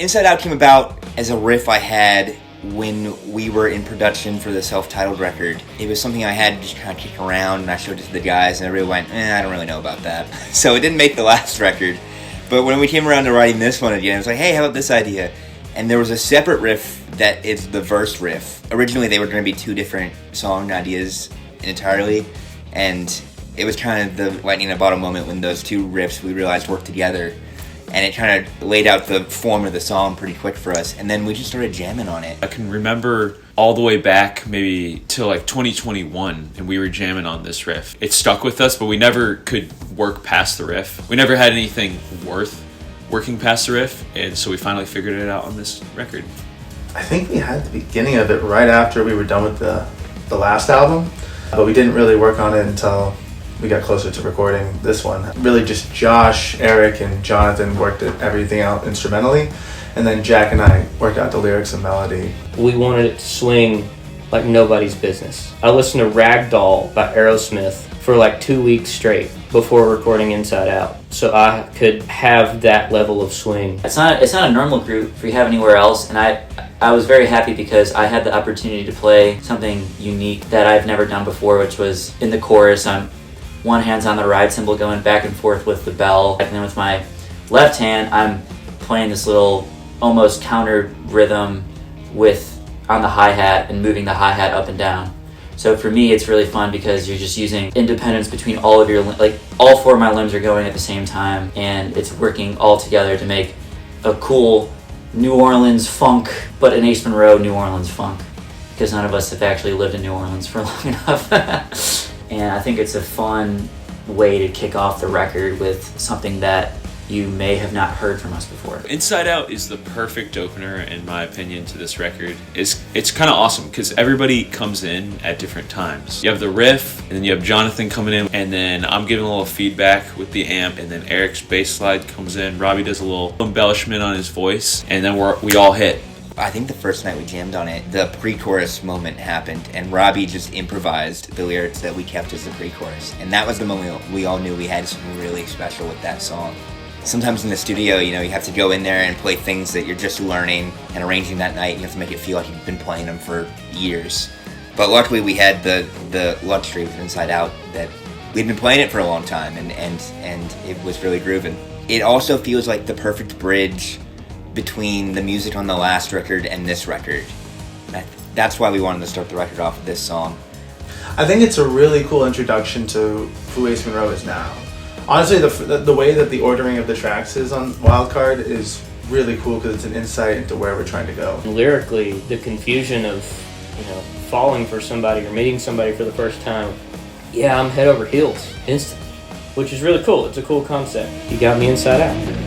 Inside Out came about as a riff I had when we were in production for the self-titled record. It was something I had just kind of kick around, and I showed it to the guys, and everybody went, I don't really know about that. So it didn't make the last record. But when we came around to writing this one again, I was like, hey, how about this idea? And there was a separate riff that is the verse riff. Originally, they were going to be two different song ideas entirely, and it was kind of the lightning in a bottle moment when those two riffs we realized worked together, and it kind of laid out the form of the song pretty quick for us, and then we just started jamming on it. I can remember all the way back maybe till like 2021, and we were jamming on this riff. It stuck with us, but we never could work past the riff. We never had anything worth working past the riff, and so we finally figured it out on this record. I think we had the beginning of it right after we were done with the last album, but we didn't really work on it until we got closer to recording this one. Really just Josh, Eric, and Jonathan worked everything out instrumentally, and then Jack and I worked out the lyrics and melody. We wanted it to swing like nobody's business. I listened to Ragdoll by Aerosmith for like 2 weeks straight before recording Inside Out, so I could have that level of swing. It's not a normal group you have anywhere else, and I was very happy because I had the opportunity to play something unique that I've never done before, which was in the chorus. One hand's on the ride cymbal going back and forth with the bell, and then with my left hand I'm playing this little almost counter rhythm on the hi-hat and moving the hi-hat up and down. So for me it's really fun because you're just using independence between all of your, like all four of my limbs are going at the same time, and it's working all together to make a cool New Orleans funk, but an Ace Monroe New Orleans funk, because none of us have actually lived in New Orleans for long enough. And I think it's a fun way to kick off the record with something that you may have not heard from us before. Inside Out is the perfect opener, in my opinion, to this record. It's kind of awesome because everybody comes in at different times. You have the riff, and then you have Jonathan coming in, and then I'm giving a little feedback with the amp, and then Eric's bass slide comes in. Robbie does a little embellishment on his voice, and then we all hit. I think the first night we jammed on it, the pre-chorus moment happened, and Robbie just improvised the lyrics that we kept as the pre-chorus. And that was the moment we all knew we had something really special with that song. Sometimes in the studio, you have to go in there and play things that you're just learning and arranging that night. You have to make it feel like you've been playing them for years. But luckily we had the luxury with Inside Out that we'd been playing it for a long time, and it was really grooving. It also feels like the perfect bridge between the music on the last record and this record. That's why we wanted to start the record off with this song. I think it's a really cool introduction to who Ace Monroe is now. Honestly, the way that the ordering of the tracks is on Wildcard is really cool because it's an insight into where we're trying to go. Lyrically, the confusion of falling for somebody or meeting somebody for the first time, I'm head over heels instantly, which is really cool. It's a cool concept. You got me inside out.